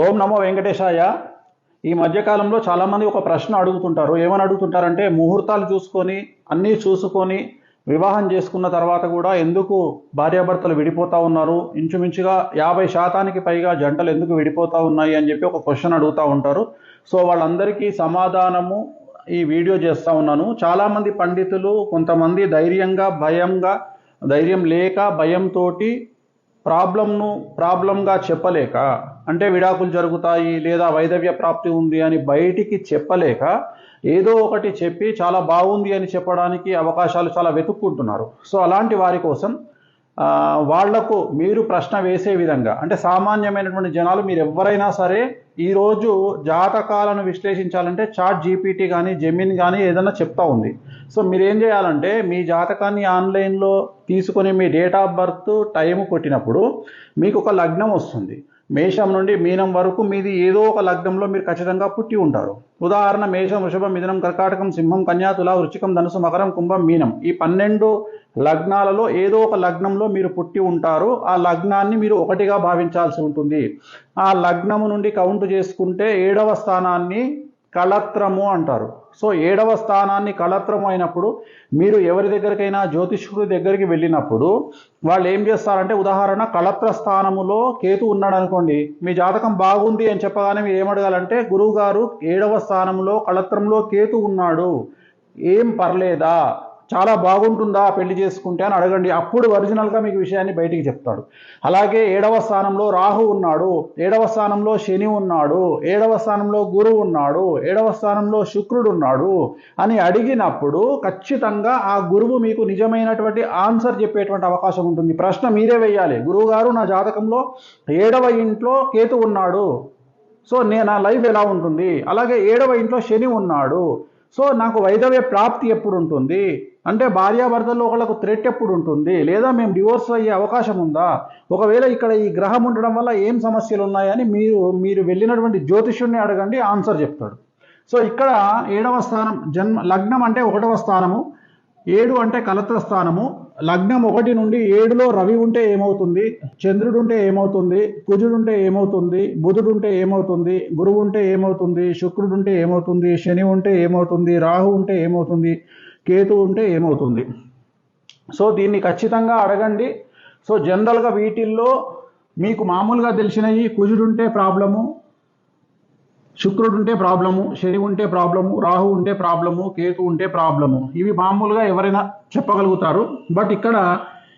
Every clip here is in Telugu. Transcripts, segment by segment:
ఓం నమో వెంకటేశాయ. ఈ మధ్యకాలంలో చాలామంది ఒక ప్రశ్న అడుగుతుంటారు. ఏమని అడుగుతుంటారంటే, ముహూర్తాలు చూసుకొని అన్నీ చూసుకొని వివాహం చేసుకున్న తర్వాత కూడా ఎందుకు భార్యాభర్తలు విడిపోతూ ఉన్నారు, ఇంచుమించుగా 50% పైగా జంటలు ఎందుకు విడిపోతూ ఉన్నాయి అని చెప్పి ఒక క్వశ్చన్ అడుగుతూ ఉంటారు. సో వాళ్ళందరికీ సమాధానము ఈ వీడియో చేస్తూ ఉన్నాను. చాలామంది పండితులు కొంతమంది ధైర్యం లేక భయంతో ప్రాబ్లంగా చెప్పలేక, అంటే విడాకులు జరుగుతాయి లేదా వైధవ్య ప్రాప్తి ఉంది అని బయటికి చెప్పలేక ఏదో ఒకటి చెప్పి చాలా బాగుంది అని చెప్పడానికి అవకాశాలు చాలా వెతుక్కుంటున్నారు. సో అలాంటి వారి కోసం వాళ్లకు మీరు ప్రశ్న వేసే విధంగా, అంటే సామాన్యమైనటువంటి జనాలు మీరు ఎవరైనా సరే ఈరోజు జాతకాలను విశ్లేషించాలంటే చాట్ జీపీటీ కానీ జెమిని కానీ ఏదైనా చెప్తా ఉంది. సో మీరేం చేయాలంటే మీ జాతకాన్ని ఆన్లైన్లో తీసుకొని మీ డేట్ ఆఫ్ బర్త్ టైం కొట్టినప్పుడు మీకు ఒక లగ్నం వస్తుంది. మేషం నుండి మీనం వరకు మీది ఏదో ఒక లగ్నంలో మీరు ఖచ్చితంగా పుట్టి ఉంటారు. ఉదాహరణ మేషం, వృషభం, మిథునం, కర్కాటకం, సింహం, కన్యా, తుల, వృశ్చికం, ధనుసు, మకరం, కుంభం, మీనం, ఈ 12 లగ్నాలలో ఏదో ఒక లగ్నంలో మీరు పుట్టి ఉంటారు. ఆ లగ్నాన్ని మీరు ఒకటిగా భావించాల్సి ఉంటుంది. ఆ లగ్నము నుండి కౌంట్ చేసుకుంటే 7వ స్థానాన్ని కళత్రము అంటారు. సో 7వ స్థానాన్ని కళత్రము అయినప్పుడు మీరు ఎవరి దగ్గరికైనా జ్యోతిష్కుడి దగ్గరికి వెళ్ళినప్పుడు వాళ్ళు ఏం చేస్తారంటే, ఉదాహరణ కళత్ర స్థానములో కేతు ఉన్నాడు అనుకోండి, మీ జాతకం బాగుంది అని చెప్పగానే మీరు ఏమడగాలంటే, గురువు గారు 7వ స్థానంలో కళత్రంలో కేతు ఉన్నాడు, ఏం పర్లేదా, చాలా బాగుంటుందా పెళ్లి చేసుకుంటే అని అడగండి. అప్పుడు ఒరిజినల్గా మీకు విషయాన్ని బయటికి చెప్తాడు. అలాగే 7వ స్థానంలో రాహు ఉన్నాడు, 7వ స్థానంలో శని ఉన్నాడు, 7వ స్థానంలో గురువు ఉన్నాడు, 7వ స్థానంలో శుక్రుడు ఉన్నాడు అని అడిగినప్పుడు ఖచ్చితంగా ఆ గురువు మీకు నిజమైనటువంటి ఆన్సర్ చెప్పేటువంటి అవకాశం ఉంటుంది. ప్రశ్న మీరే వేయాలి, గురువు గారు నా జాతకంలో 7వ ఇంట్లో కేతు ఉన్నాడు, సో నా లైఫ్ ఎలా ఉంటుంది, అలాగే 7వ ఇంట్లో శని ఉన్నాడు, సో నాకు వైధవ్య ప్రాప్తి ఎప్పుడు ఉంటుంది, అంటే భార్యాభర్తల్లో ఒకళ్ళకు థ్రెట్ ఎప్పుడు ఉంటుంది, లేదా మేము డివోర్స్ అయ్యే అవకాశం ఉందా, ఒకవేళ ఇక్కడ ఈ గ్రహం ఉండడం వల్ల ఏం సమస్యలు ఉన్నాయని మీరు వెళ్ళినటువంటి జ్యోతిష్యుడిని అడగండి, ఆన్సర్ చెప్తాడు. సో ఇక్కడ 7వ స్థానం లగ్నం అంటే 1వ స్థానము, 7 అంటే కలత్ర స్థానము. లగ్నం 1 నుండి 7లో రవి ఉంటే ఏమవుతుంది, చంద్రుడు ఉంటే ఏమవుతుంది, కుజుడు ఉంటే ఏమవుతుంది, బుధుడు ఉంటే ఏమవుతుంది, గురువు ఉంటే ఏమవుతుంది, శుక్రుడు ఉంటే ఏమవుతుంది, శని ఉంటే ఏమవుతుంది, రాహు ఉంటే ఏమవుతుంది, కేతు ఉంటే ఏమవుతుంది. సో దీన్ని ఖచ్చితంగా అడగండి. సో జనరల్గా వీటిల్లో మీకు మామూలుగా తెలిసినవి కుజుడు ఉంటే ప్రాబ్లము, శుక్రుడు ఉంటే ప్రాబ్లము, శని ఉంటే ప్రాబ్లము, రాహు ఉంటే ప్రాబ్లము, కేతు ఉంటే ప్రాబ్లము, ఇవి మామూలుగా ఎవరైనా చెప్పగలుగుతారు. బట్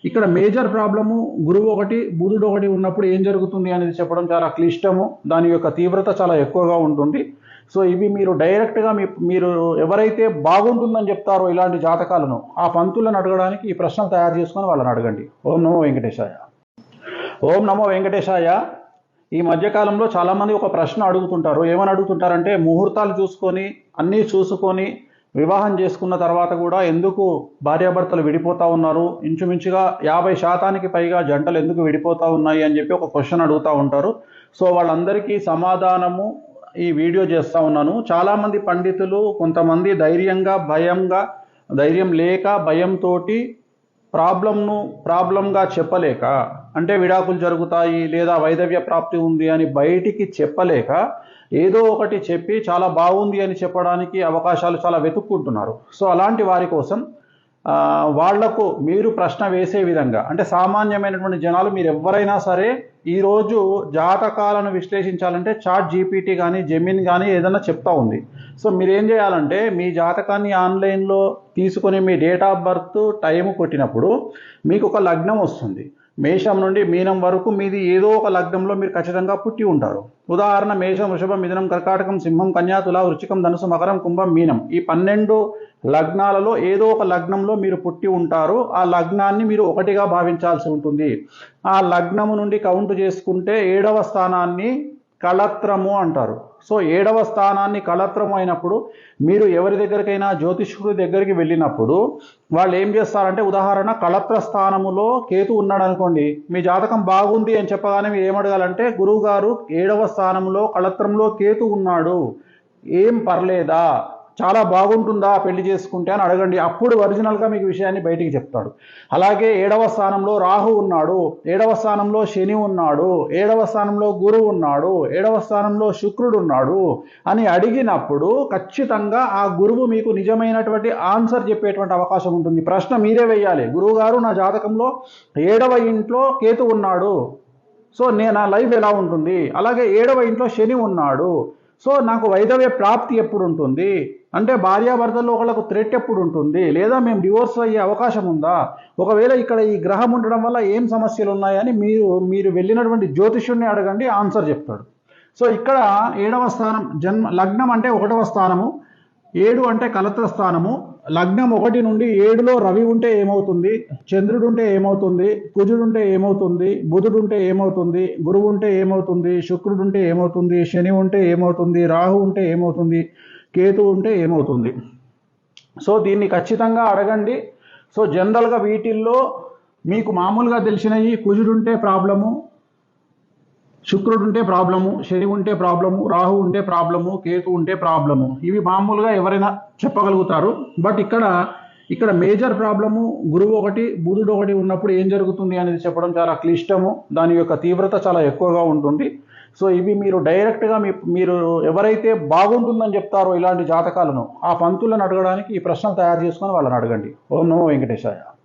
ఇక్కడ మేజర్ ప్రాబ్లము గురువు 1 బుధుడు 1 ఉన్నప్పుడు ఏం జరుగుతుంది అనేది చెప్పడం చాలా క్లిష్టము, దాని యొక్క తీవ్రత చాలా ఎక్కువగా ఉంటుంది. సో ఇవి మీరు డైరెక్ట్గా మీరు ఎవరైతే బాగుంటుందని చెప్తారో ఇలాంటి జాతకాలను, ఆ పంతులను అడగడానికి ఈ ప్రశ్నలు తయారు చేసుకొని వాళ్ళని అడగండి. ఓం నమో వెంకటేశాయ. ఓం నమో వెంకటేశాయ. ఈ మధ్యకాలంలో చాలామంది ఒక ప్రశ్న అడుగుతుంటారు. ఏమని అడుగుతుంటారంటే, ముహూర్తాలు చూసుకొని అన్నీ చూసుకొని వివాహం చేసుకున్న తర్వాత కూడా ఎందుకు భార్యాభర్తలు విడిపోతూ ఉన్నారు, ఇంచుమించుగా 50% పైగా జంటలు ఎందుకు విడిపోతూ ఉన్నాయి అని చెప్పి ఒక క్వశ్చన్ అడుగుతూ ఉంటారు. సో వాళ్ళందరికీ సమాధానము ఈ వీడియో చేస్తూ ఉన్నాను. చాలామంది పండితులు కొంతమంది ధైర్యం లేక భయంతో ప్రాబ్లంగా చెప్పలేక, అంటే విడాకులు జరుగుతాయి లేదా వైధవ్య ప్రాప్తి ఉంది అని బయటికి చెప్పలేక ఏదో ఒకటి చెప్పి చాలా బాగుంది అని చెప్పడానికి అవకాశాలు చాలా వెతుక్కుంటున్నారు. సో అలాంటి వారి కోసం వాళ్లకు మీరు ప్రశ్న వేసే విధంగా, అంటే సామాన్యమైనటువంటి జనాలు మీరు ఎవరైనా సరే ఈరోజు జాతకాలను విశ్లేషించాలంటే చాట్ జీపీటీ కానీ జెమిని కానీ ఏదైనా చెప్తా ఉంది. సో మీరేం చేయాలంటే మీ జాతకాన్ని ఆన్లైన్లో తీసుకొని మీ డేట్ ఆఫ్ బర్త్ టైం కొట్టినప్పుడు మీకు ఒక లగ్నం వస్తుంది. మేషం నుండి మీనం వరకు మీది ఏదో ఒక లగ్నంలో మీరు ఖచ్చితంగా పుట్టి ఉంటారు. ఉదాహరణ మేషం, వృషభం, మిథునం, కర్కాటకం, సింహం, కన్యా, తుల, వృశ్చికం, ధనుసు, మకరం, కుంభం, మీనం, ఈ 12 లగ్నాలలో ఏదో ఒక లగ్నంలో మీరు పుట్టి ఉంటారు. ఆ లగ్నాన్ని మీరు ఒకటిగా భావించాల్సి ఉంటుంది. ఆ లగ్నము నుండి కౌంట్ చేసుకుంటే 7వ స్థానాన్ని కళత్రము అంటారు. సో 7వ స్థానాన్ని కళత్రము అయినప్పుడు మీరు ఎవరి దగ్గరికైనా జ్యోతిష్కుడి దగ్గరికి వెళ్ళినప్పుడు వాళ్ళు ఏం చేస్తారంటే, ఉదాహరణ కళత్ర స్థానములో కేతు ఉన్నాడు అనుకోండి, మీ జాతకం బాగుంది అని చెప్పగానే మీరు ఏమడగాలంటే, గురువు గారు 7వ స్థానంలో కళత్రంలో కేతు ఉన్నాడు, ఏం పర్లేదా, చాలా బాగుంటుందా పెళ్లి చేసుకుంటే అని అడగండి. అప్పుడు ఒరిజినల్గా మీకు విషయాన్ని బయటికి చెప్తాడు. అలాగే 7వ స్థానంలో రాహు ఉన్నాడు, 7వ స్థానంలో శని ఉన్నాడు, 7వ స్థానంలో గురువు ఉన్నాడు, 7వ స్థానంలో శుక్రుడు ఉన్నాడు అని అడిగినప్పుడు ఖచ్చితంగా ఆ గురువు మీకు నిజమైనటువంటి ఆన్సర్ చెప్పేటువంటి అవకాశం ఉంటుంది. ప్రశ్న మీరే వేయాలి, గురువు గారు నా జాతకంలో 7వ ఇంట్లో కేతు ఉన్నాడు, సో నా లైఫ్ ఎలా ఉంటుంది, అలాగే 7వ ఇంట్లో శని ఉన్నాడు, సో నాకు వైధవ్య ప్రాప్తి ఎప్పుడు ఉంటుంది, అంటే భార్యాభర్తల్లో ఒకళ్ళకు థ్రెట్ ఎప్పుడు ఉంటుంది, లేదా మేము డివోర్స్ అయ్యే అవకాశం ఉందా, ఒకవేళ ఇక్కడ ఈ గ్రహం ఉండడం వల్ల ఏం సమస్యలు ఉన్నాయని మీరు వెళ్ళినటువంటి జ్యోతిష్యుడిని అడగండి, ఆన్సర్ చెప్తాడు. సో ఇక్కడ 7వ స్థానం లగ్నం అంటే 1వ స్థానము, 7 అంటే కలత్ర స్థానము. లగ్నం 1 నుండి 7లో రవి ఉంటే ఏమవుతుంది, చంద్రుడు ఉంటే ఏమవుతుంది, కుజుడు ఉంటే ఏమవుతుంది, బుధుడు ఉంటే ఏమవుతుంది, గురువు ఉంటే ఏమవుతుంది, శుక్రుడు ఉంటే ఏమవుతుంది, శని ఉంటే ఏమవుతుంది, రాహు ఉంటే ఏమవుతుంది, కేతు ఉంటే ఏమవుతుంది. సో దీన్ని ఖచ్చితంగా అడగండి. సో జనరల్గా వీటిల్లో మీకు మామూలుగా తెలిసినవి కుజుడు ఉంటే ప్రాబ్లము, శుక్రుడు ఉంటే ప్రాబ్లము, శని ఉంటే ప్రాబ్లము, రాహు ఉంటే ప్రాబ్లము, కేతు ఉంటే ప్రాబ్లము. ఇవి మామూలుగా ఎవరైనా చెప్పగలుగుతారు. బట్ ఇక్కడ మేజర్ ప్రాబ్లము గురువు 1 బుధుడు 1 ఉన్నప్పుడు ఏం జరుగుతుంది అనేది చెప్పడం చాలా క్లిష్టము, దాని యొక్క తీవ్రత చాలా ఎక్కువగా ఉంటుంది. సో ఇవి మీరు డైరెక్ట్గా మీరు ఎవరైతే బాగుంటుందని చెప్తారో ఇలాంటి జాతకాలను, ఆ పంతులను అడగడానికి ఈ ప్రశ్నలు తయారు చేసుకొని వాళ్ళని అడగండి. ఓం నమో వెంకటేశాయ.